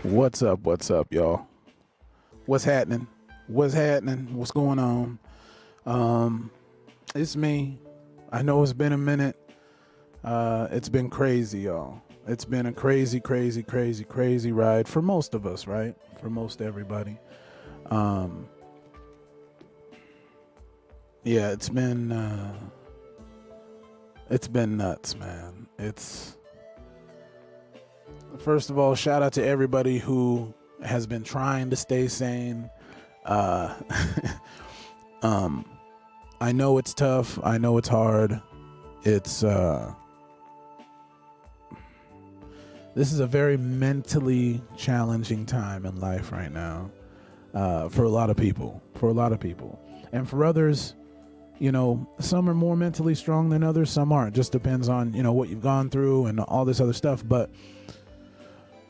What's up? What's up, y'all? What's happening? What's happening? What's going on? It's me. I know it's been a minute. It's been crazy, y'all. It's been a crazy, crazy, crazy, crazy ride for most of us, right? For most everybody. Um, yeah, it's been nuts, man. It's First of all, shout out to everybody who has been trying to stay sane. Uh, um, I know it's tough. I know it's hard. It's This is a very mentally challenging time in life right now, for a lot of people. And for others, some are more mentally strong than others. Some aren't. Just depends on what you've gone through and all this other stuff. But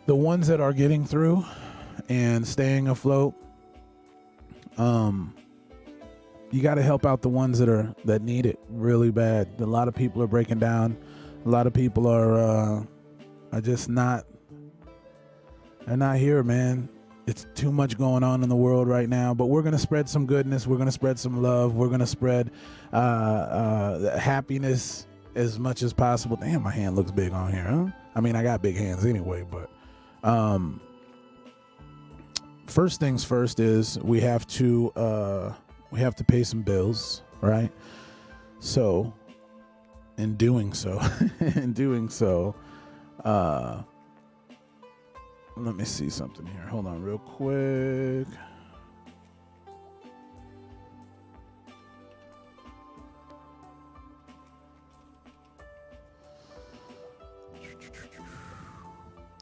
the ones that are getting through and staying afloat, you got to help out the ones that need it really bad. A lot of people are breaking down. A lot of people are just not. They're not here, man. It's too much going on in the world right now. But we're gonna spread some goodness. We're gonna spread some love. We're gonna spread happiness as much as possible. Damn, my hand looks big on here, huh? I mean, I got big hands anyway, but. First things first is we have to pay some bills, right? So, in doing so, let me see something here. Hold on, real quick.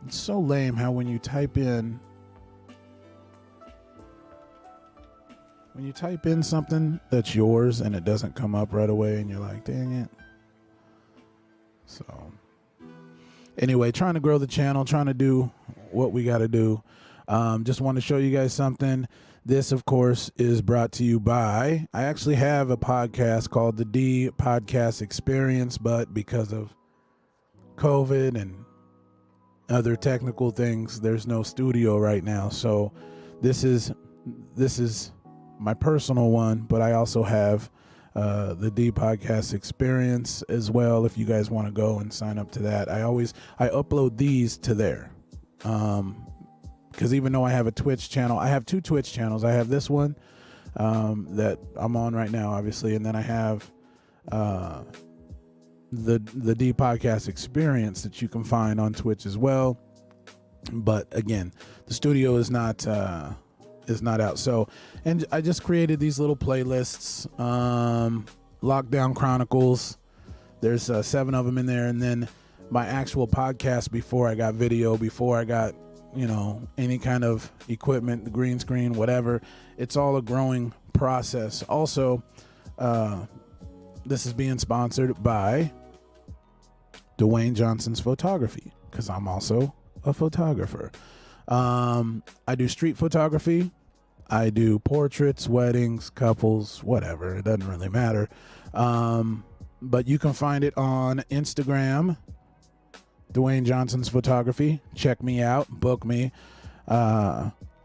It's so lame how when you type in something that's yours and it doesn't come up right away and you're like, dang it. So anyway, trying to grow the channel, trying to do what we got to do. Just want to show you guys something. This, of course, is brought to you by, I actually have a podcast called the D Podcast Experience, but because of COVID and other technical things, there's no studio right now. So this is my personal one, but I also have the D Podcast Experience as well. If you guys want to go and sign up to that, I upload these to there. Because even though I have a Twitch channel, I have two Twitch channels. I have this one that I'm on right now, obviously, and then I have the D Podcast Experience that you can find on Twitch as well. But again, the studio is not out. So, and I just created these little playlists. Lockdown Chronicles. There's 7 of them in there, and then my actual podcast before I got video, before I got any kind of equipment, the green screen, whatever. It's all a growing process. Also, this is being sponsored by Dwayne Johnson's Photography, because I'm also a photographer. I do street photography. I do portraits, weddings, couples, whatever. It doesn't really matter. But you can find it on Instagram, Dwayne Johnson's Photography. Check me out. Book me.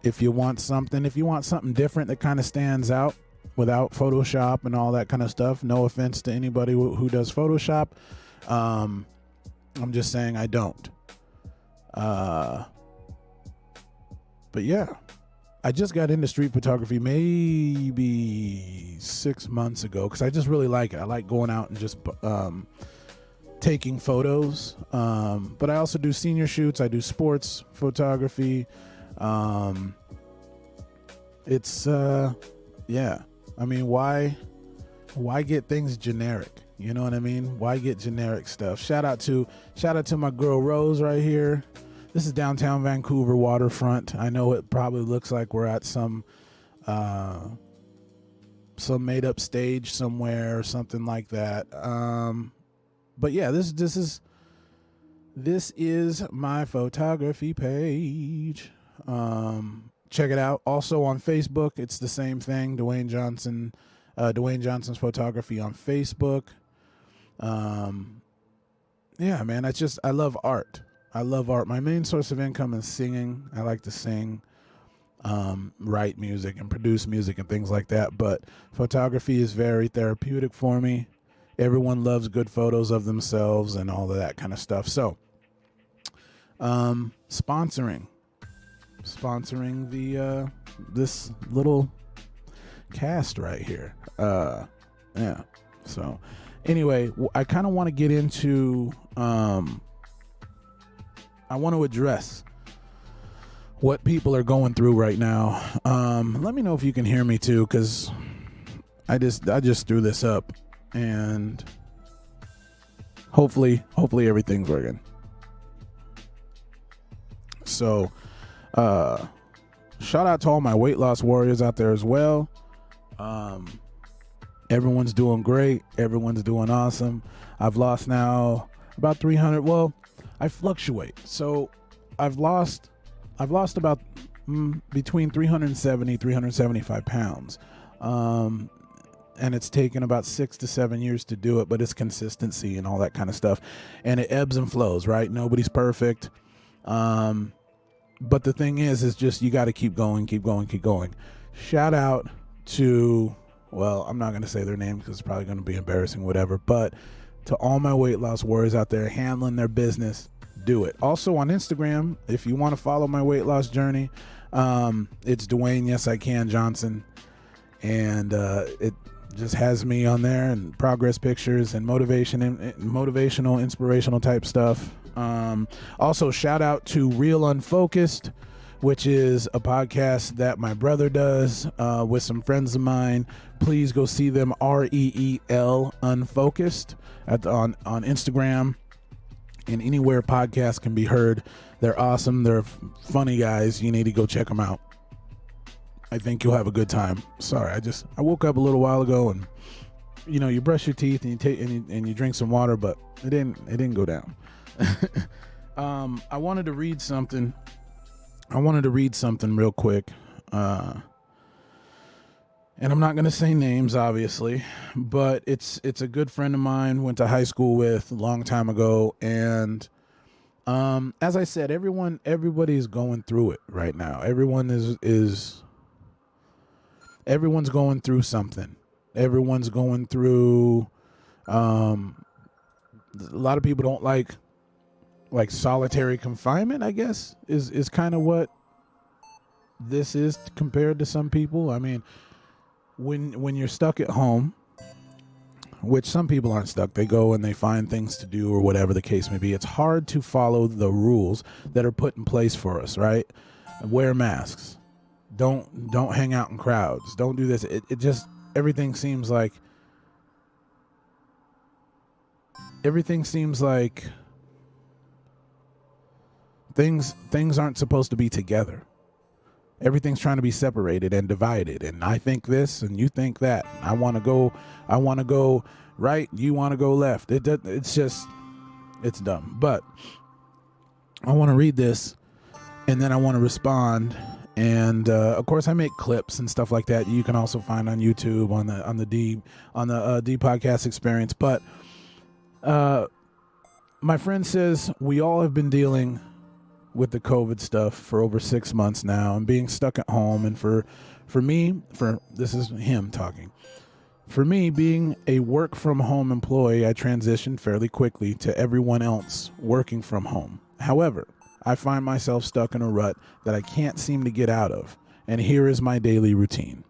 If you want something different that kind of stands out without Photoshop and all that kind of stuff. No offense to anybody who does Photoshop. I'm just saying I don't. But yeah, I just got into street photography maybe 6 months ago because I just really like it. I like going out and just taking photos. But I also do senior shoots. I do sports photography. Yeah. I mean, why get things generic? You know what I mean? Why get generic stuff? Shout out to my girl Rose right here. This is downtown Vancouver waterfront. I know it probably looks like we're at some made up stage somewhere or something like that. But yeah, this is my photography page. Check it out. Also on Facebook, it's the same thing. Dwayne Johnson's Photography on Facebook. Yeah, man, I love art. I love art. My main source of income is singing. I like to sing, write music and produce music and things like that. But photography is very therapeutic for me. Everyone loves good photos of themselves and all of that kind of stuff. So, sponsoring the this little cast right here. Yeah. So, anyway, I kind of want to get into. I want to address what people are going through right now. Let me know if you can hear me too, because I just threw this up, and hopefully everything's working. So, shout out to all my weight loss warriors out there as well. Everyone's doing great. Everyone's doing awesome. I've lost now about 300. Well, I fluctuate. So I've lost about between 370, 375 pounds. And it's taken about 6 to 7 years to do it, but it's consistency and all that kind of stuff. And it ebbs and flows, right? Nobody's perfect. But the thing is just you got to keep going. Shout out to, well, I'm not going to say their name because it's probably going to be embarrassing, whatever. But to all my weight loss warriors out there handling their business, do it. Also on Instagram, if you want to follow my weight loss journey, it's Dwayne Yes I Can Johnson, and it just has me on there and progress pictures and motivational, inspirational type stuff. Also, shout out to Real Unfocused, which is a podcast that my brother does with some friends of mine. Please go see them, REEL Unfocused, on Instagram and anywhere podcasts can be heard. They're awesome. They're funny guys. You need to go check them out. I think you'll have a good time. Sorry, I woke up a little while ago, and you brush your teeth and you drink some water, but it didn't go down. I wanted to read something real quick. And I'm not going to say names, obviously, but it's a good friend of mine, went to high school with a long time ago. And as I said, everybody's going through it right now. Everyone's going through something. Everyone's going through, a lot of people don't like solitary confinement, I guess, is kind of what this is compared to some people. I mean, when you're stuck at home, which some people aren't stuck, they go and they find things to do or whatever the case may be. It's hard to follow the rules that are put in place for us, right? Wear masks. Don't hang out in crowds. Don't do this. It just, everything seems like things aren't supposed to be together. Everything's trying to be separated and divided, and I think this and you think that. I want to go right, you want to go left. It's dumb. But I want to read this, and then I want to respond. And of course, I make clips and stuff like that. You can also find on YouTube on the D Podcast Experience. But my friend says we all have been dealing with the COVID stuff for over 6 months now, and being stuck at home. And for me, this is him talking. For me, being a work from home employee, I transitioned fairly quickly to everyone else working from home. However, I find myself stuck in a rut that I can't seem to get out of. And here is my daily routine.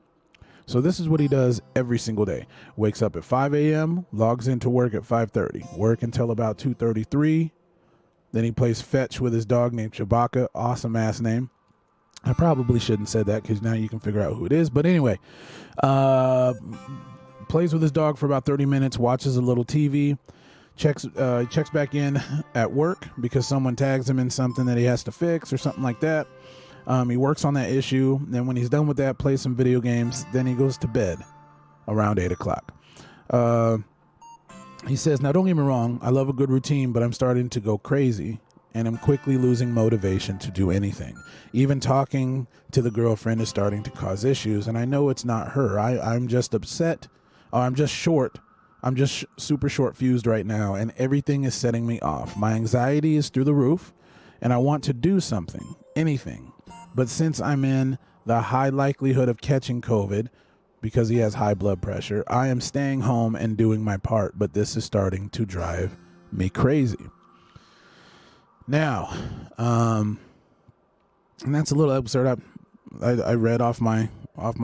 So this is what he does every single day. Wakes up at 5 a.m., logs into work at 5:30, work until about 2:33. Then he plays fetch with his dog named Chewbacca. Awesome ass name. I probably shouldn't say that because now you can figure out who it is. But anyway, plays with his dog for about 30 minutes, watches a little TV, checks back in at work because someone tags him in something that he has to fix or something like that. He works on that issue. Then when he's done with that, plays some video games. Then he goes to bed around 8 o'clock. He says, now don't get me wrong, I love a good routine, but I'm starting to go crazy and I'm quickly losing motivation to do anything. Even talking to the girlfriend is starting to cause issues, and I know it's not her. I'm just upset. I'm just short. I'm just super short fused right now, and everything is setting me off. My anxiety is through the roof. and I want to do something, anything. But since I'm in the high likelihood of catching COVID because he has high blood pressure, I am staying home and doing my part. But this is starting to drive me crazy. Now, and that's a little absurd. I read off my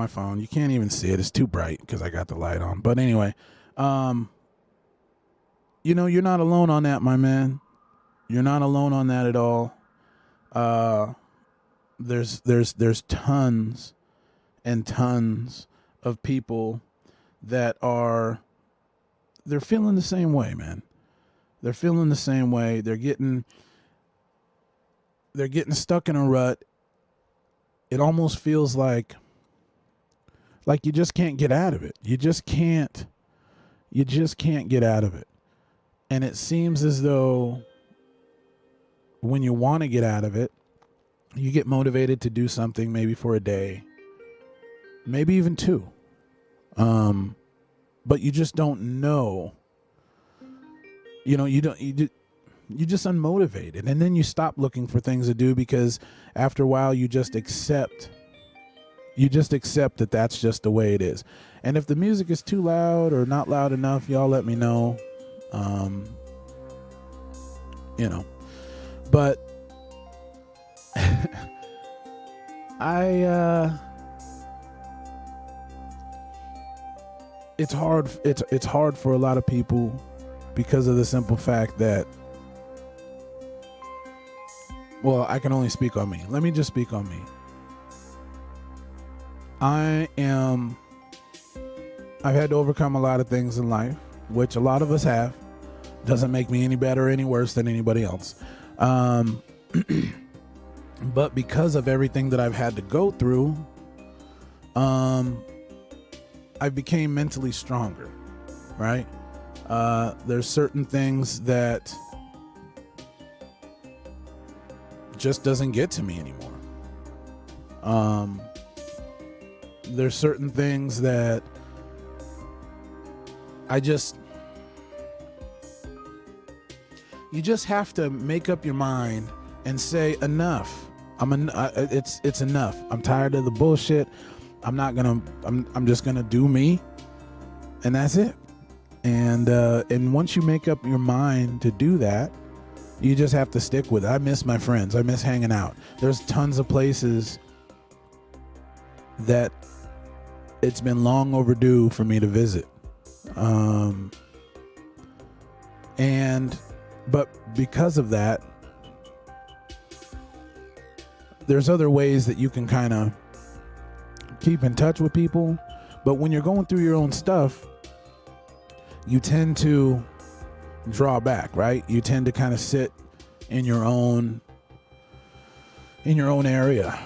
phone. You can't even see it. It's too bright because I got the light on. But anyway, you're not alone on that, my man. You're not alone on that at all. There's tons and tons of people that they're feeling the same way, man. They're feeling the same way. They're getting stuck in a rut. It almost feels like you just can't get out of it. You just can't get out of it. And it seems as though when you want to get out of it, you get motivated to do something maybe for a day, maybe even two. But you just don't know. You just unmotivated. And then you stop looking for things to do because after a while you just accept that that's just the way it is. And if the music is too loud or not loud enough, y'all let me know. But it's hard for a lot of people because of the simple fact that, well, I can only speak on me. Let me just speak on me. I've had to overcome a lot of things in life, which a lot of us have. Doesn't make me any better or any worse than anybody else. But because of everything that I've had to go through, I became mentally stronger, right? There's certain things that just doesn't get to me anymore. There's certain things that you just have to make up your mind and say enough. It's enough. I'm tired of the bullshit. I'm just gonna do me, and that's it. And once you make up your mind to do that, you just have to stick with it. I miss my friends. I miss hanging out. There's tons of places that it's been long overdue for me to visit. But because of that, there's other ways that you can kind of keep in touch with people. But when you're going through your own stuff, you tend to draw back, right? You tend to kind of sit in your own area,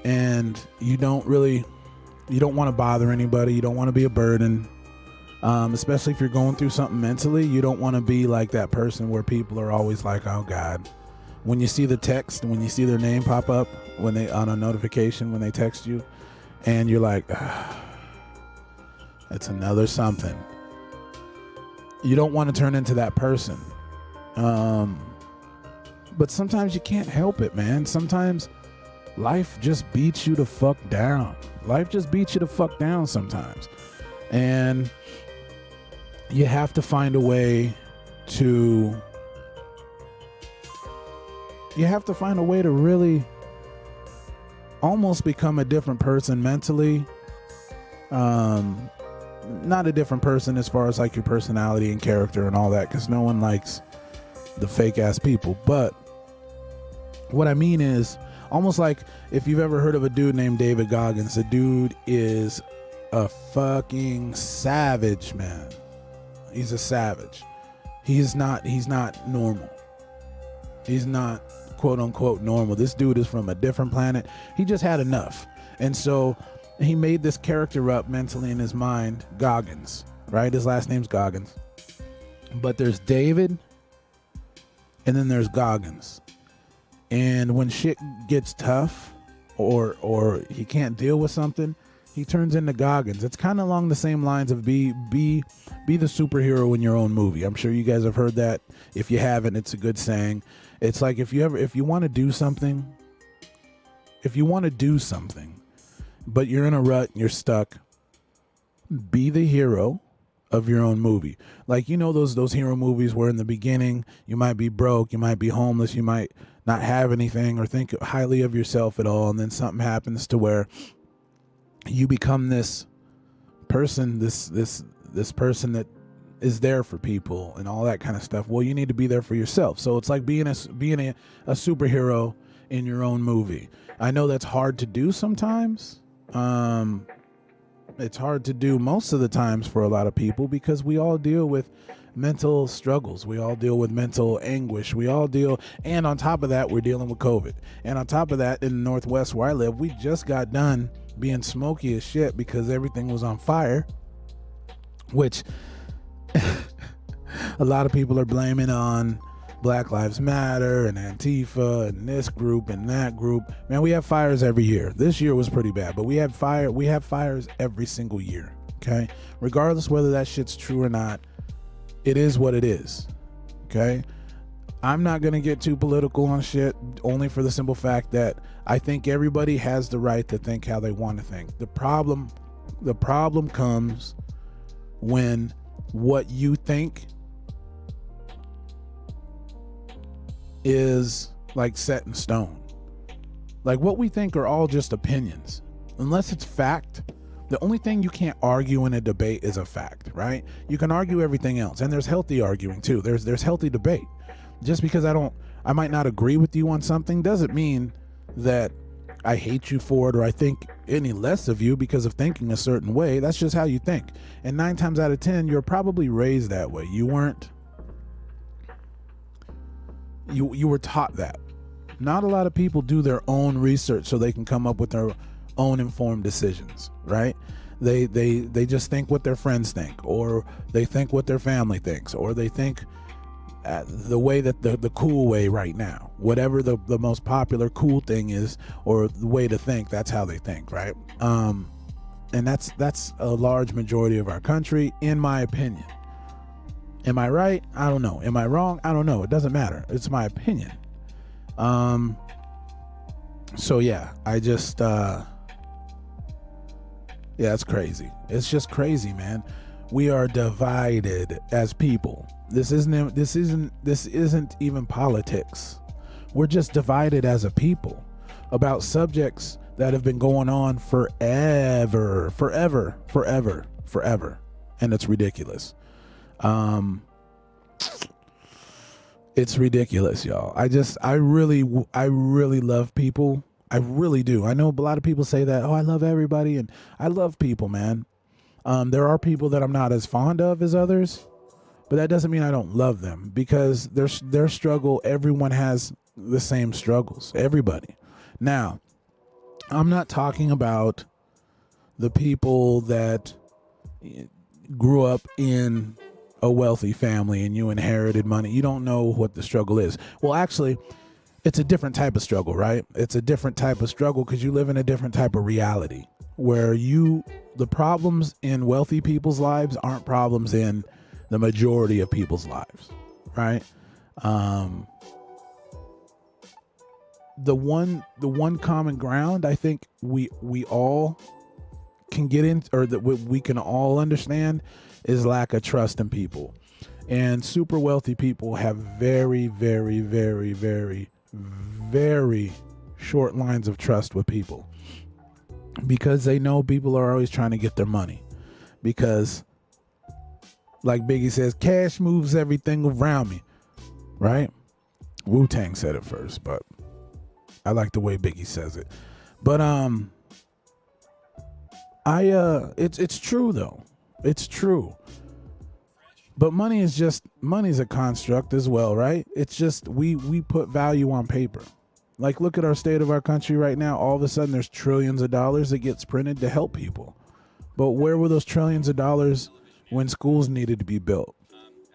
and you don't want to bother anybody. You don't want to be a burden. Especially if you're going through something mentally, you don't want to be like that person where people are always like, oh God. When you see the text, when you see their name pop up on a notification when they text you, and you're like, it's another something. You don't want to turn into that person. But sometimes you can't help it, man. Sometimes life just beats you the fuck down. Life just beats you the fuck down sometimes. And you have to find a way to really almost become a different person mentally. Not a different person as far as like your personality and character and all that, because no one likes the fake ass people. But what I mean is almost like if you've ever heard of a dude named David Goggins. The dude is a fucking savage, man. He's a savage. He's not normal. He's not quote unquote normal. This dude is from a different planet. He just had enough. And so he made this character up mentally in his mind, Goggins, right? His last name's Goggins. But there's David and then there's Goggins. And when shit gets tough or he can't deal with something, he turns into Goggins. It's kind of along the same lines of be the superhero in your own movie. I'm sure you guys have heard that. If you haven't, it's a good saying. It's like if you want to do something, but you're in a rut and you're stuck, be the hero of your own movie. Like, those hero movies where in the beginning you might be broke, you might be homeless, you might not have anything or think highly of yourself at all, and then something happens to where you become this person, this person that is there for people and all that kind of stuff. Well, you need to be there for yourself. So it's like being a superhero in your own movie. I know that's hard to do sometimes. It's hard to do most of the times for a lot of people because we all deal with mental struggles. We all deal with mental anguish. And on top of that, we're dealing with COVID. And on top of that, in the Northwest where I live, we just got done being smoky as shit because everything was on fire, which a lot of people are blaming on Black Lives Matter and Antifa and this group and that group. Man, we have fires every year. This year was pretty bad, but we have fires every single year. Okay, regardless whether that shit's true or not, it is what it is. Okay, I'm not gonna get too political on shit, only for the simple fact that I think everybody has the right to think how they want to think. The problem comes when what you think is like set in stone. Like, what we think are all just opinions. Unless it's fact, the only thing you can't argue in a debate is a fact, right? You can argue everything else, and there's healthy arguing too. There's healthy debate. Just because I might not agree with you on something doesn't mean that I hate you for it or I think any less of you because of thinking a certain way. That's just how you think. And 9 times out of 10, you're probably raised that way. You were taught that. Not a lot of people do their own research so they can come up with their own informed decisions, right? They just think what their friends think, or they think what their family thinks, or they think the way that the cool way right now, whatever the most popular cool thing is, or the way to think, that's how they think, right? And that's a large majority of our country, in my opinion. Am I right? I don't know. Am I wrong? I don't know. It doesn't matter. It's my opinion. So yeah, I just it's crazy. It's just crazy, man. We are divided as people. This isn't even politics. We're just divided as a people about subjects that have been going on forever. And it's ridiculous. It's ridiculous, y'all. I really love people. I really do. I know a lot of people say that, I love everybody, and I love people, man. There are people that I'm not as fond of as others, but that doesn't mean I don't love them, because their struggle, everyone has the same struggles, everybody. Now, I'm not talking about the people that grew up in a wealthy family and you inherited money. You don't know what the struggle is. Well, actually, it's a different type of struggle, right? It's a different type of struggle because you live in a different type of reality where the problems in wealthy people's lives aren't problems in the majority of people's lives, right? The one common ground I think we all can get in, or that we can all understand, is lack of trust in people. And super wealthy people have very, very, very, very, very short lines of trust with people, because they know people are always trying to get their money. Because, like Biggie says, cash moves everything around me, right? Wu-Tang said it first, but I like the way Biggie says it. But it's true though. It's true. But money's a construct as well, right? It's just we put value on paper. Like, look at our state of our country right now. All of a sudden there's trillions of dollars that gets printed to help people. But where were those trillions of dollars when schools needed to be built?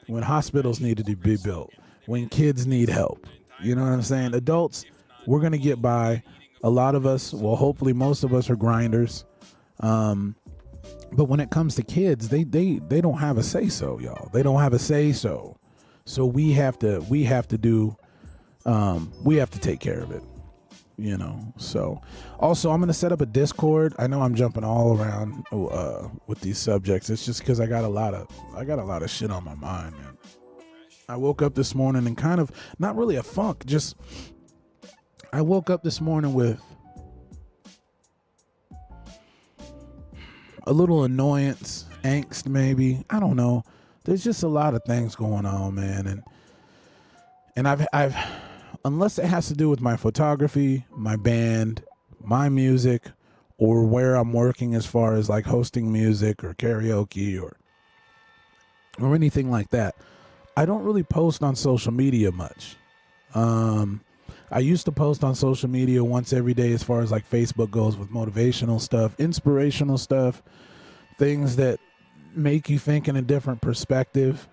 When hospitals needed to be built? When kids need help? You know what I'm saying? Adults, we're going to get by. A lot of us, well, hopefully most of us are grinders. But when it comes to kids, they don't have a say so, y'all. They don't have a say so. So we have to do we have to take care of it, So also, I'm going to set up a Discord. I know I'm jumping all around with these subjects. It's just because I got a lot of shit on my mind, man. I woke up this morning and kind of, not really a funk, just I woke up this morning with a little annoyance, angst maybe. I don't know. There's just a lot of things going on, man. And I've unless it has to do with my photography, my band, my music, or where I'm working as far as like hosting music or karaoke or anything like that, I don't really post on social media much. I used to post on social media once every day as far as like Facebook goes, with motivational stuff, inspirational stuff, things that make you think in a different perspective.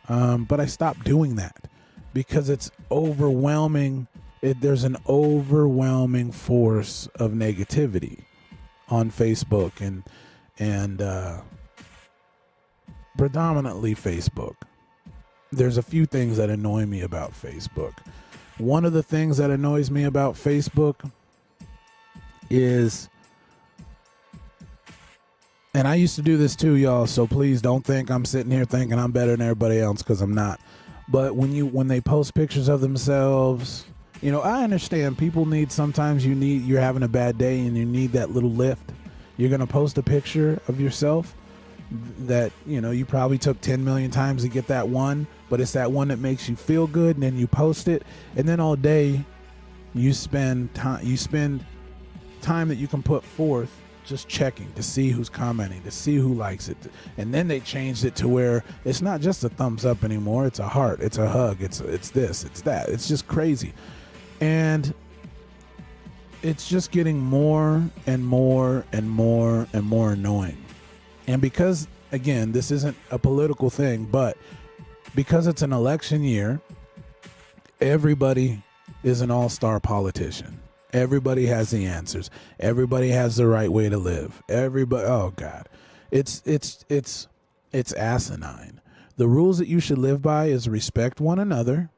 But I stopped doing that because it's overwhelming. There's an overwhelming force of negativity on Facebook and predominantly Facebook. There's a few things that annoy me about Facebook. One of the things that annoys me about Facebook is, and I used to do this too, y'all, so please don't think I'm sitting here thinking I'm better than everybody else, because I'm not. But when they post pictures of themselves, I understand people sometimes you're having a bad day and you need that little lift. You're going to post a picture of yourself that, you probably took 10 million times to get that one, but it's that one that makes you feel good, and then you post it, and then all day you spend time that you can put forth just checking to see who's commenting, to see who likes it. And then they changed it to where it's not just a thumbs up anymore, it's a heart, it's a hug, it's this, it's that. It's just crazy. And it's just getting more and more and more and more annoying. And because, again, this isn't a political thing, but because it's an election year, everybody is an all-star politician. Everybody has the answers. Everybody has the right way to live. Everybody, oh God, it's asinine. The rules that you should live by is respect one another,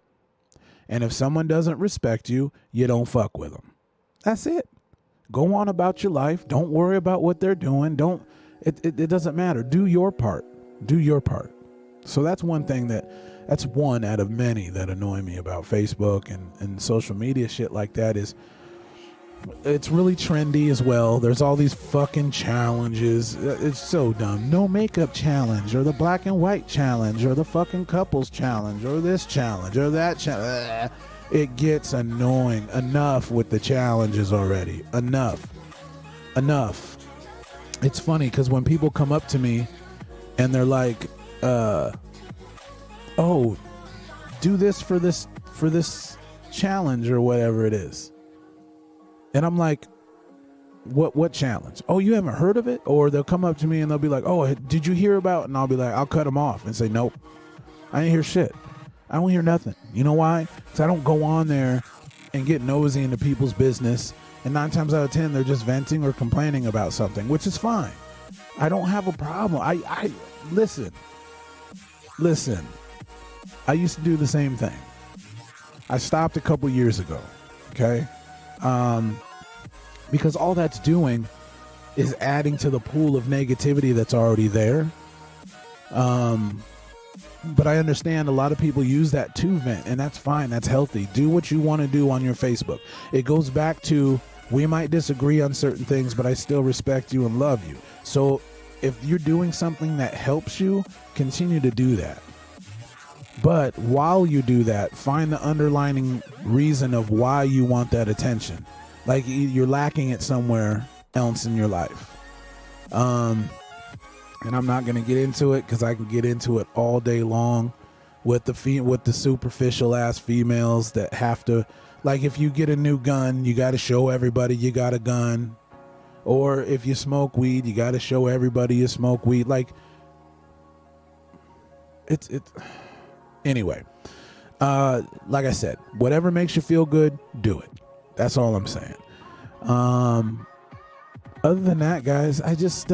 and if someone doesn't respect you, you don't fuck with them. That's it. Go on about your life. Don't worry about what they're doing. It doesn't matter. Do your part. Do your part. So that's one thing that's one out of many that annoy me about Facebook and social media shit like that. Is it's really trendy as well. There's all these fucking challenges. It's so dumb. No makeup challenge, or the black and white challenge, or the fucking couples challenge, or this challenge, or that challenge. It gets annoying. Enough with the challenges already. Enough. It's funny because when people come up to me and they're like, oh, do this for this challenge or whatever it is. And I'm like, what challenge? Oh, you haven't heard of it? Or they'll come up to me and they'll be like, oh, did you hear about it? And I'll be like, I'll cut them off and say, nope, I ain't hear shit. I don't hear nothing. You know why? Because I don't go on there and get nosy into people's business. And 9 times out of 10, they're just venting or complaining about something, which is fine. I don't have a problem. I listen. I used to do the same thing. I stopped a couple years ago. Okay. Because all that's doing is adding to the pool of negativity that's already there. But I understand a lot of people use that to vent, and that's fine. That's healthy. Do what you want to do on your Facebook. It goes back to, we might disagree on certain things, but I still respect you and love you. So if you're doing something that helps you, continue to do that. But while you do that, find the underlying reason of why you want that attention. Like you're lacking it somewhere else in your life. And I'm not going to get into it because I can get into it all day long with the superficial ass females that have to, like, if you get a new gun, you got to show everybody you got a gun. Or if you smoke weed, you got to show everybody you smoke weed. Like, it's anyway. Like I said, whatever makes you feel good, do it. That's all I'm saying. Other than that, guys, I just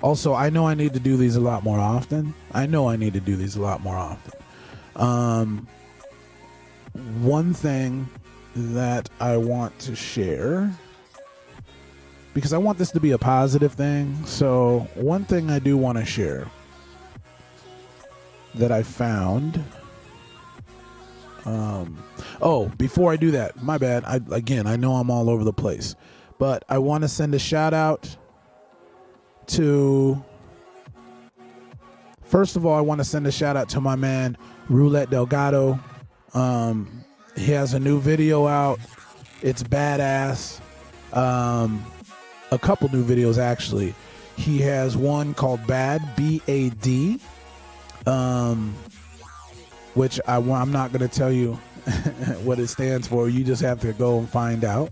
also, I know I need to do these a lot more often. One thing that I want to share, because I want this to be a positive thing. So one thing I do want to share that I found. Before I do that, my bad. I know I'm all over the place, but I want to send a shout out to. First of all, I want to send a shout out to my man Roulette Delgado. He has a new video out. It's badass. A couple new videos actually. He has one called Bad, B-A-D, which I'm not going to tell you what it stands for. You just have to go and find out.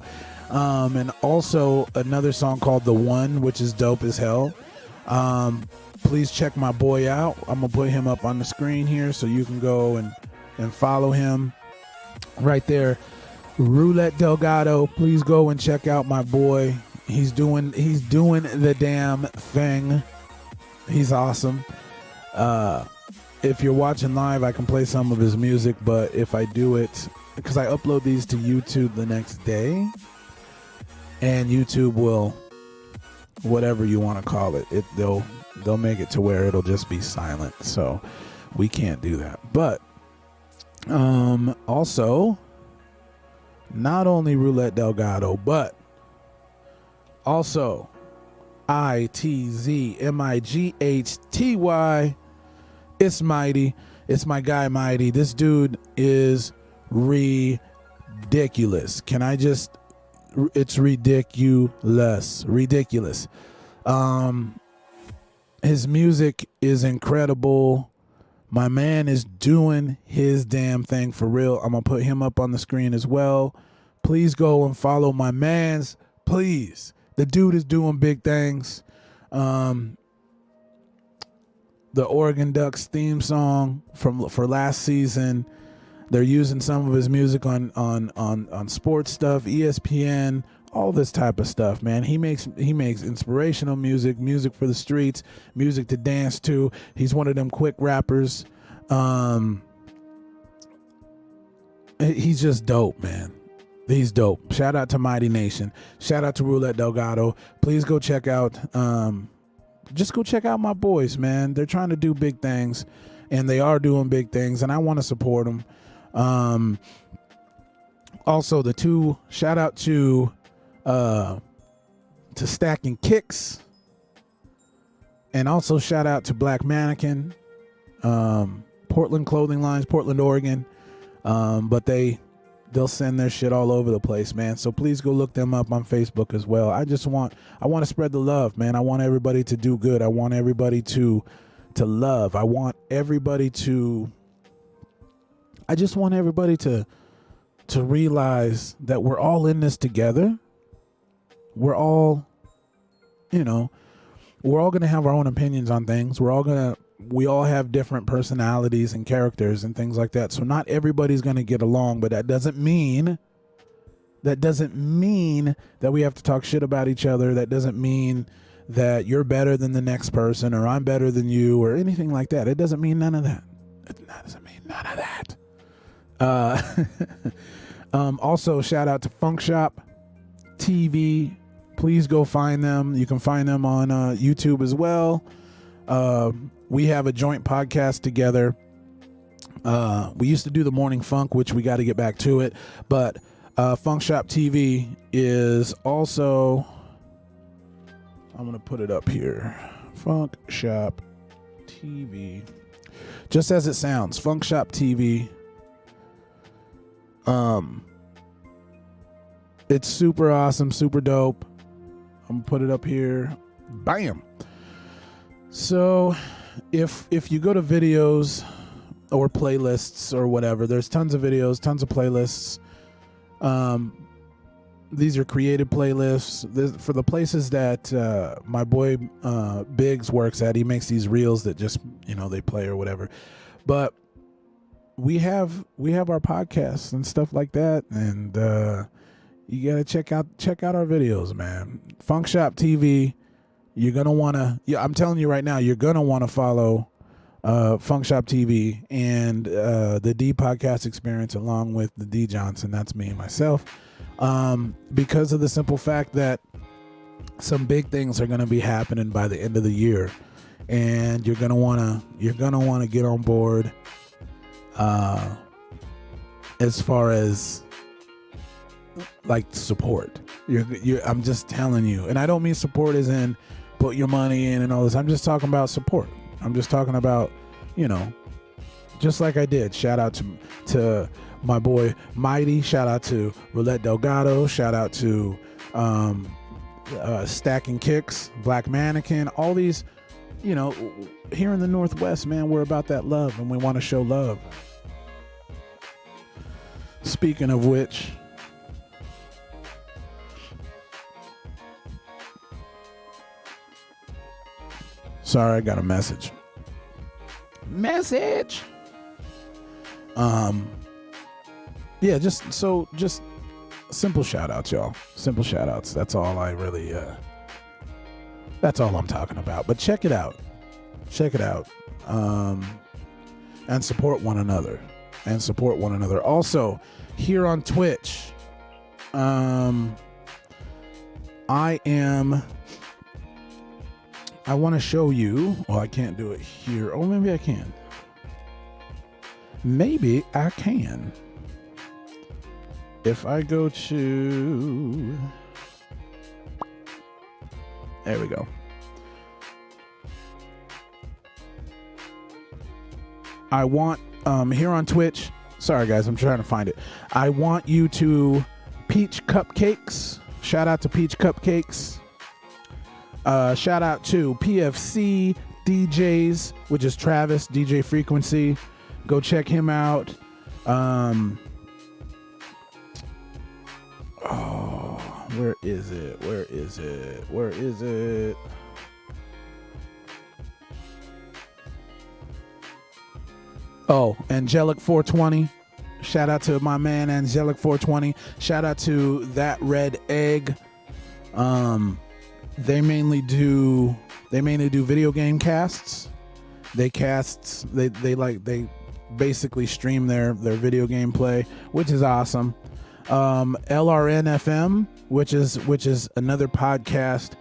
And also another song called The One, which is dope as hell. Please check my boy out. I'm going to put him up on the screen here so you can go and follow him right there. Roulette Delgado. Please go and check out my boy. He's doing the damn thing. He's awesome. If you're watching live, I can play some of his music, but if I do it, because I upload these to YouTube the next day, and YouTube will, whatever you want to call it, they'll make it to where it'll just be silent. So we can't do that. But also, not only Roulette Delgado, but also ITZMIGHTY. It's Mighty. It's my guy Mighty. This dude is ridiculous. It's ridiculous. Ridiculous. His music is incredible. My man is doing his damn thing for real. I'm going to put him up on the screen as well. Please go and follow my mans. Please. The dude is doing big things. The Oregon Ducks theme song for last season, they're using some of his music on sports stuff, ESPN, all this type of stuff, man. He makes inspirational music for the streets, music to dance to. He's one of them quick rappers. He's just dope, man. He's dope. Shout out to Mighty Nation. Shout out to Roulette Delgado. Please go check out just go check out my boys, man. They're trying to do big things, and they are doing big things, and I want to support them. Also, shout out to Stacking Kicks, and also shout out to Black Mannequin, Portland clothing lines, Portland, Oregon. But they'll send their shit all over the place, man. So please go look them up on Facebook as well. I want to spread the love, man. I want everybody to do good. I want everybody to love. I just want everybody to realize that we're all in this together. We're all, we're all going to have our own opinions on things. We all have different personalities and characters and things like that. So not everybody's going to get along, but that doesn't mean that we have to talk shit about each other. That doesn't mean that you're better than the next person or I'm better than you or anything like that. It doesn't mean none of that. Also, shout out to Funk Shop TV. Please go find them. You can find them on YouTube as well. We have a joint podcast together. We used to do the Morning Funk, which we got to get back to it. But Funk Shop TV is also, I'm going to put it up here. Funk Shop TV. Just as it sounds, Funk Shop TV. It's super awesome, super dope. I'm going to put it up here. Bam. So if you go to videos or playlists or whatever, there's tons of videos, tons of playlists. These are created playlists. For the places that my boy Biggs works at, he makes these reels that just, they play or whatever. But we have our podcasts and stuff like that, and you gotta check out our videos, man. Funk Shop TV. You're gonna wanna. Yeah, I'm telling you right now, you're gonna wanna follow Funk Shop TV, and the D Podcast Experience, along with the D Johnson. That's me and myself. Because of the simple fact that some big things are going to be happening by the end of the year, and you're gonna wanna get on board. As far as like support, I'm just telling you, and I don't mean support as in put your money in and all this. I'm just talking about support. I'm just talking about, just like I did. Shout out to my boy Mighty. Shout out to Roulette Delgado. Shout out to Stacking Kicks, Black Mannequin. All these, here in the Northwest, man, we're about that love, and we want to show love. Speaking of which, sorry, I got a message. Yeah, just simple shout outs, y'all. Simple shout outs. That's all I really, that's all I'm talking about. But check it out. And support one another. Also, here on Twitch, I want to show you. Well, I can't do it here. Oh, maybe I can. If I go to, there we go. I want, here on Twitch, sorry guys, I'm trying to find it. I want you to Peach Cupcakes. Shout out to Peach Cupcakes. Shout out to PFC DJs, which is Travis, DJ Frequency. Go check him out. Where is it? Oh, Angelic 420. Shout out to my man Angelic 420. Shout out to That Red Egg. They mainly do video game casts. They basically stream their video game play, which is awesome. LRN FM, which is another podcast,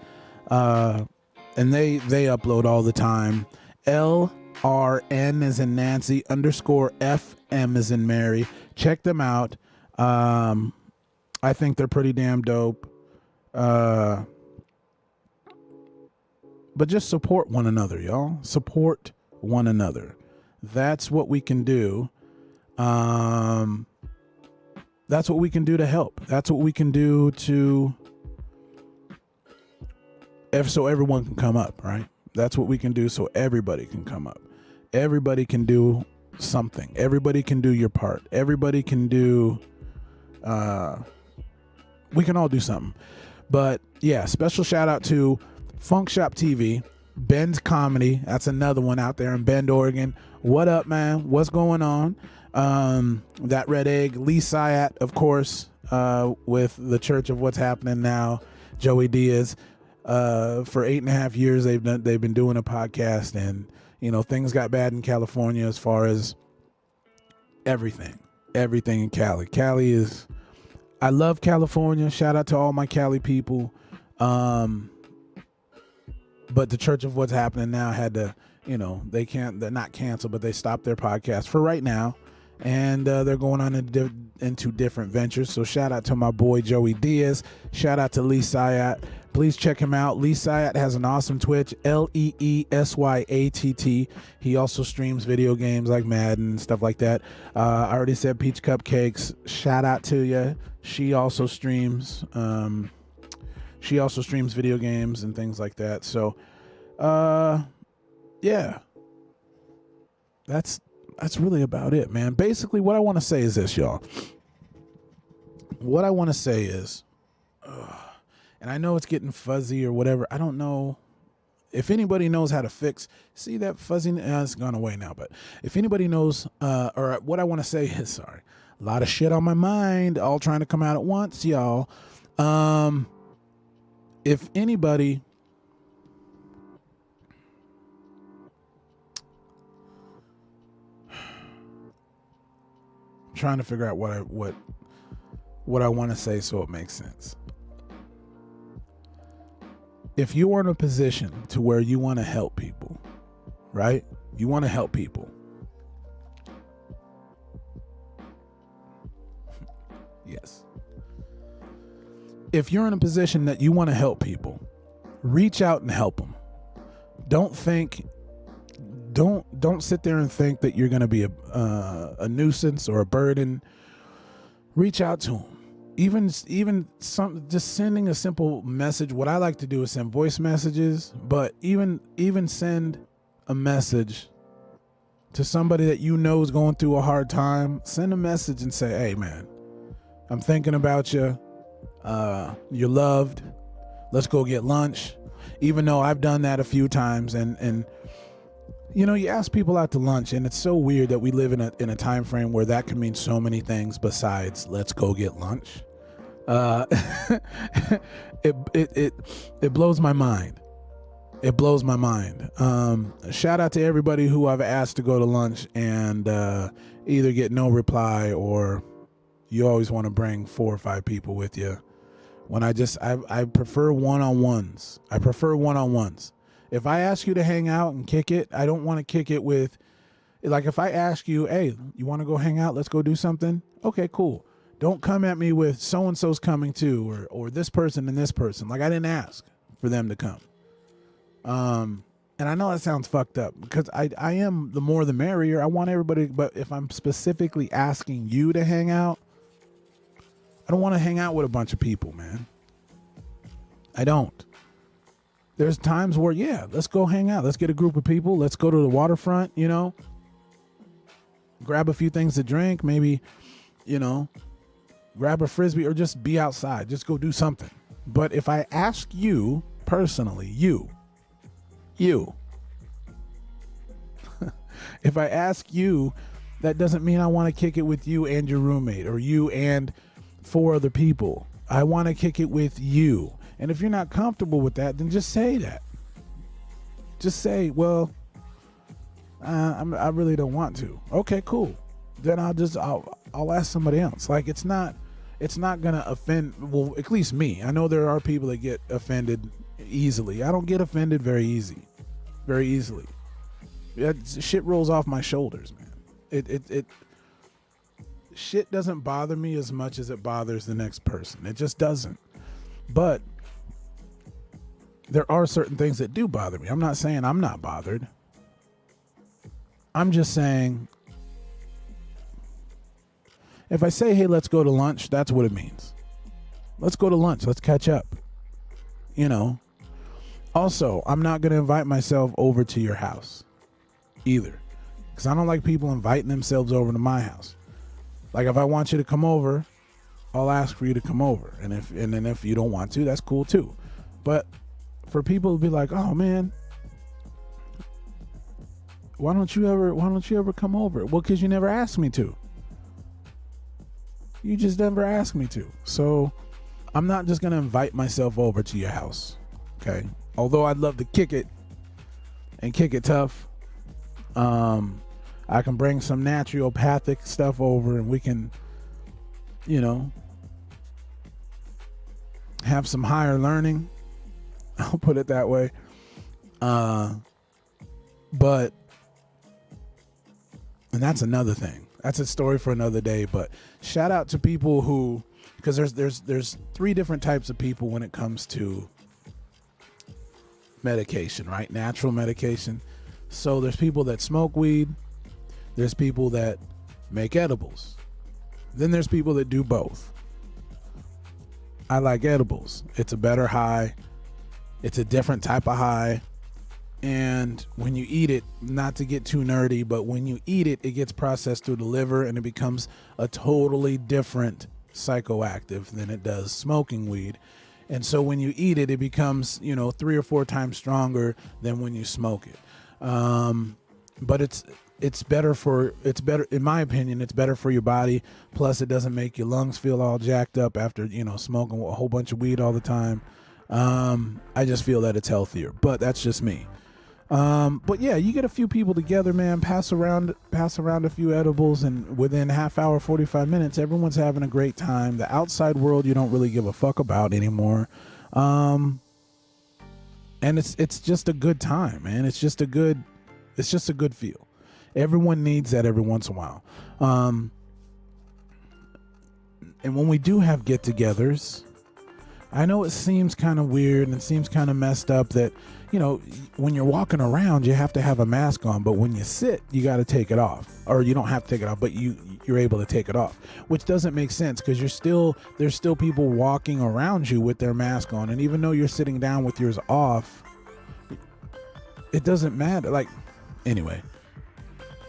and they upload all the time. LRN as in Nancy _FM as in Mary. Check them out. I think they're pretty damn dope. But just support one another, y'all. Support one another. That's what we can do. That's what we can do to help. That's what we can do so everyone can come up, right? That's what we can do so everybody can come up. Everybody can do something. Everybody can do your part. Everybody can do, we can all do something. But yeah, special shout out to Funk Shop TV, Ben's Comedy. That's another one out there in Bend, Oregon. What up, man? What's going on? That Red Egg, Lee Syatt, of course, with the Church of What's Happening Now, Joey Diaz. For 8.5 years, they've been doing a podcast, and things got bad in California as far as everything in Cali. Cali is, I love California. Shout out to all my Cali people. But the Church of What's Happening Now had to, they're not canceled, but they stopped their podcast for right now. And they're going on into different ventures. So shout out to my boy Joey Diaz. Shout out to Lee Syatt. Please check him out. Lee Syatt has an awesome Twitch, LEESYATT. He also streams video games like Madden and stuff like that. I already said Peach Cupcakes. Shout out to you. She also streams. Video games and things like that. So, yeah, that's really about it, man. Basically, what I want to say is this, y'all. What I want to say is, and I know it's getting fuzzy or whatever. I don't know if anybody knows how to fix. See that fuzziness? It's gone away now. But if anybody knows, or what I want to say is, sorry, a lot of shit on my mind, all trying to come out at once, y'all. If anybody trying to figure out what I want to say so it makes sense. If you are in a position to where you want to help people, right? You want to help people. Yes. If you're in a position that you want to help people, reach out and help them. Don't sit there and think that you're going to be a nuisance or a burden. Reach out to them. Even just sending a simple message. What I like to do is send voice messages, but even send a message to somebody that you know is going through a hard time. Send a message and say, "Hey, man, I'm thinking about you. You're loved. Let's go get lunch." Even though I've done that a few times, and you know, you ask people out to lunch, and it's so weird that we live in a time frame where that can mean so many things besides "let's go get lunch." It blows my mind. It blows my mind. Shout out to everybody who I've asked to go to lunch and either get no reply, or you always want to bring 4 or 5 people with you. When I prefer one-on-ones. I prefer one-on-ones. If I ask you to hang out and kick it, I don't want to kick it with, like, if I ask you, "Hey, you want to go hang out? Let's go do something." Okay, cool. Don't come at me with so-and-so's coming too, or this person and this person. Like, I didn't ask for them to come. And I know that sounds fucked up because I am the more the merrier. I want everybody, but if I'm specifically asking you to hang out, I don't want to hang out with a bunch of people, man. I don't. There's times where, yeah, let's go hang out. Let's get a group of people. Let's go to the waterfront, you know, grab a few things to drink, maybe, you know, grab a Frisbee or just be outside. Just go do something. But if I ask you personally, you, if I ask you, that doesn't mean I want to kick it with you and your roommate or you and 4 other people. I want to kick it with you. And if you're not comfortable with that, then just say that. Just say, "Well, I really don't want to." Okay, cool. Then I'll ask somebody else. Like, it's not gonna offend. Well, at least me. I know there are people that get offended easily. I don't get offended very easily. Shit rolls off my shoulders, man. It shit doesn't bother me as much as it bothers the next person. It just doesn't. But there are certain things that do bother me. I'm not saying I'm not bothered. I'm just saying, if I say, "Hey, let's go to lunch," that's what it means. Let's go to lunch. Let's catch up. You know. Also, I'm not going to invite myself over to your house either, because I don't like people inviting themselves over to my house. Like, if I want you to come over, I'll ask for you to come over. And then if you don't want to, that's cool too. But for people to be like, "Oh man, why don't you ever come over?" Well, because you never asked me to. You just never asked me to. So I'm not just going to invite myself over to your house. Okay. Although I'd love to kick it and kick it tough. I can bring some naturopathic stuff over and we can, you know, have some higher learning. I'll put it that way. But, and that's another thing. That's a story for another day. But shout out to people who, because there's 3 different types of people when it comes to medication, right? Natural medication. So there's people that smoke weed. There's people that make edibles. Then there's people that do both. I like edibles. It's a better high. It's a different type of high. And when you eat it, not to get too nerdy, but when you eat it, it gets processed through the liver and it becomes a totally different psychoactive than it does smoking weed. And so when you eat it, it becomes, 3 or 4 times stronger than when you smoke it. But it's better, in my opinion, it's better for your body. Plus it doesn't make your lungs feel all jacked up after, smoking a whole bunch of weed all the time. I just feel that it's healthier, but that's just me. But yeah, you get a few people together, man, pass around a few edibles, and within half hour, 45 minutes, everyone's having a great time. The outside world you don't really give a fuck about anymore. And it's just a good time, man. It's just a good feel. Everyone needs that every once in a while. And when we do have get-togethers, I know it seems kind of weird and it seems kind of messed up that, when you're walking around, you have to have a mask on, but when you sit, you got to take it off. Or you don't have to take it off, but you're able to take it off, which doesn't make sense because there's still people walking around you with their mask on. And even though you're sitting down with yours off, it doesn't matter. Like, anyway,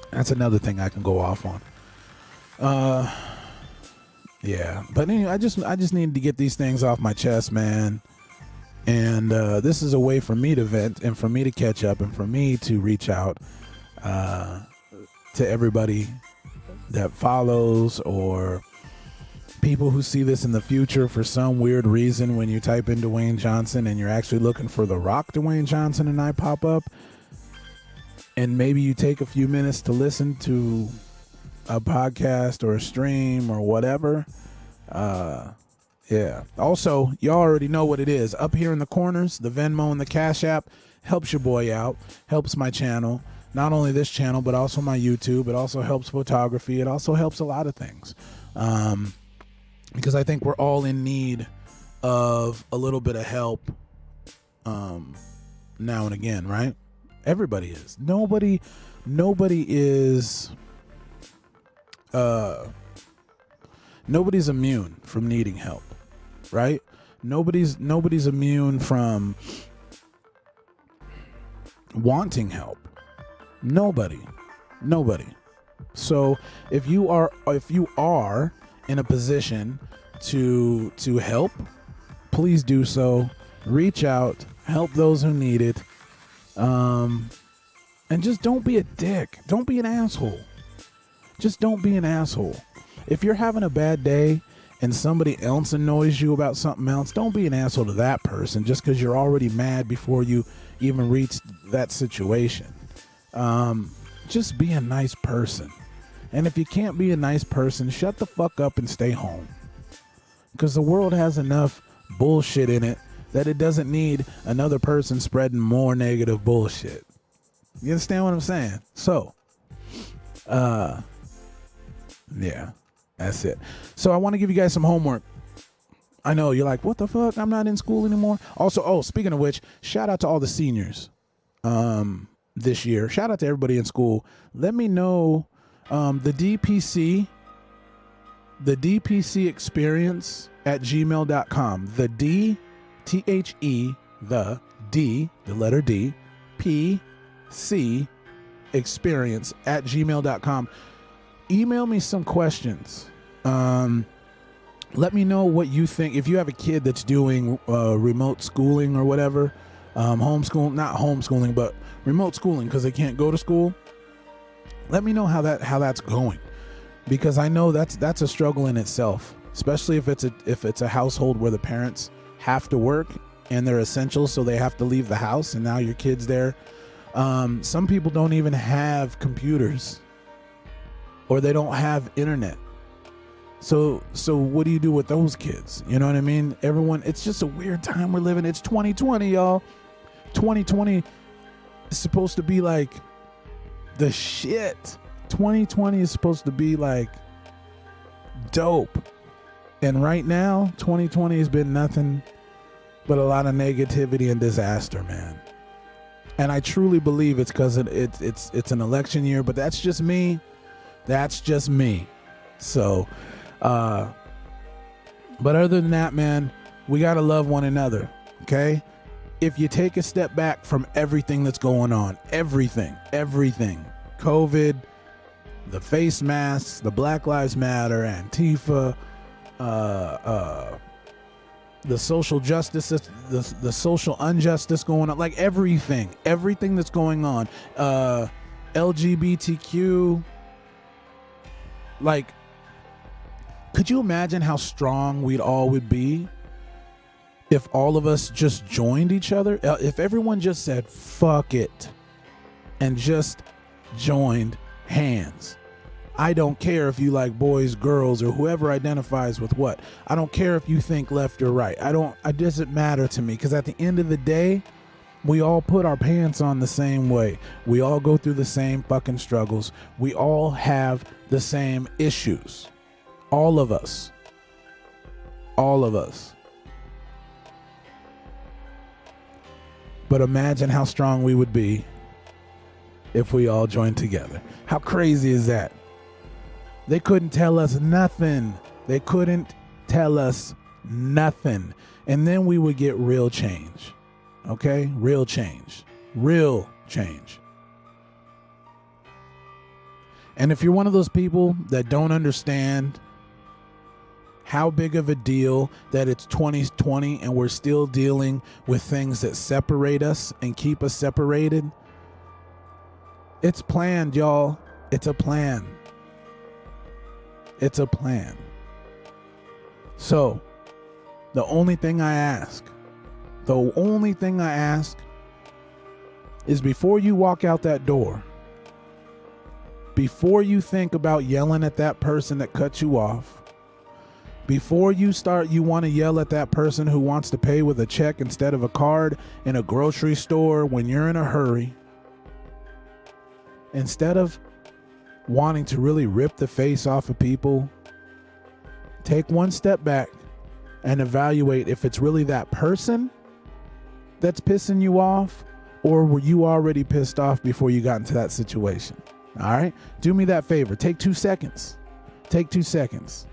that's another thing I can go off on. Yeah, but anyway, I just needed to get these things off my chest, man. And this is a way for me to vent and for me to catch up and for me to reach out to everybody that follows or people who see this in the future for some weird reason. When you type in Dwayne Johnson and you're actually looking for The Rock Dwayne Johnson and I pop up, and maybe you take a few minutes to listen to a podcast or a stream or whatever. Yeah. Also, you already know what it is. Up here in the corners, the Venmo and the Cash App helps your boy out, helps my channel. Not only this channel, but also my YouTube. It also helps photography. It also helps a lot of things. Because I think we're all in need of a little bit of help now and again, right? Everybody is. Nobody is... nobody's immune from needing help, right? Nobody's immune from wanting help. Nobody. So if you are in a position to help, please do so. Reach out, help those who need it, and just don't be a dick. Don't be an asshole. Just don't be an asshole. If you're having a bad day and somebody else annoys you about something else, don't be an asshole to that person just because you're already mad before you even reach that situation. Just be a nice person. And if you can't be a nice person, shut the fuck up and stay home. Because the world has enough bullshit in it that it doesn't need another person spreading more negative bullshit. You understand what I'm saying? So, yeah, that's it. So I want to give you guys some homework. I know you're like, what the fuck? I'm not in school anymore. Also, speaking of which, shout out to all the seniors this year. Shout out to everybody in school. Let me know the DPC experience at gmail.com. The D, T-H-E, the D, the letter D, P-C experience at gmail.com. Email me some questions. Let me know what you think. If you have a kid that's doing remote schooling or whatever, not homeschooling, but remote schooling because they can't go to school. Let me know how that's going, because I know that's a struggle in itself, especially if it's a household where the parents have to work and they're essential, so they have to leave the house, and now your kid's there. Some people don't even have computers, or they don't have internet. So what do you do with those kids? You know what I mean? Everyone, it's just a weird time we're living. It's 2020, y'all. 2020 is supposed to be like the shit. 2020 is supposed to be like dope. And right now, 2020 has been nothing but a lot of negativity and disaster, man. And I truly believe it's because it's an election year, but that's just me. That's just me. So, but other than that, man, we got to love one another, okay? If you take a step back from everything that's going on, everything, COVID, the face masks, the Black Lives Matter, Antifa, the social justice, the social injustice going on, like everything that's going on, LGBTQ, like, could you imagine how strong we'd all would be if all of us just joined each other? If everyone just said, fuck it, and just joined hands. I don't care if you like boys, girls, or whoever identifies with what. I don't care if you think left or right. It doesn't matter to me, because at the end of the day, we all put our pants on the same way. We all go through the same fucking struggles. We all have the same issues. All of us. All of us. But imagine how strong we would be if we all joined together. How crazy is that? They couldn't tell us nothing. They couldn't tell us nothing. And then we would get real change. Okay? Real change. Real change. And if you're one of those people that don't understand how big of a deal that it's 2020 and we're still dealing with things that separate us and keep us separated, it's planned, y'all. It's a plan. It's a plan. So, the only thing I ask is, before you walk out that door, before you think about yelling at that person that cut you off, before you want to yell at that person who wants to pay with a check instead of a card in a grocery store when you're in a hurry, instead of wanting to really rip the face off of people, take one step back and evaluate if it's really that person that's pissing you off, or were you already pissed off before you got into that situation? All right? Do me that favor. Take 2 seconds. Take 2 seconds.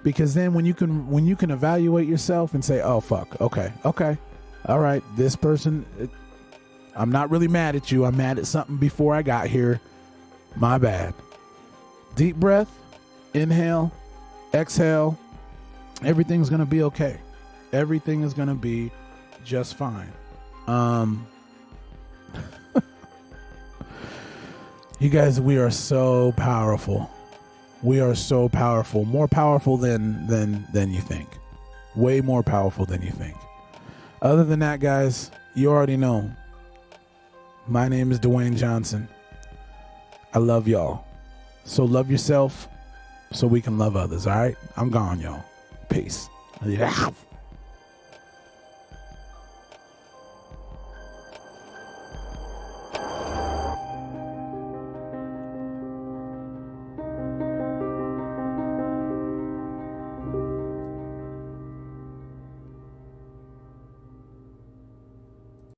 Because then when you can evaluate yourself and say, oh, fuck, okay, all right, this person, I'm not really mad at you. I'm mad at something before I got here. My bad. Deep breath, inhale, exhale. Everything's going to be okay. Everything is going to be just fine. You guys, we are so powerful. We are so powerful. More powerful than you think. Way more powerful than you think. Other than that, guys, you already know. My name is Dwayne Johnson. I love y'all. So love yourself so we can love others, all right? I'm gone, y'all. Peace. Yeah.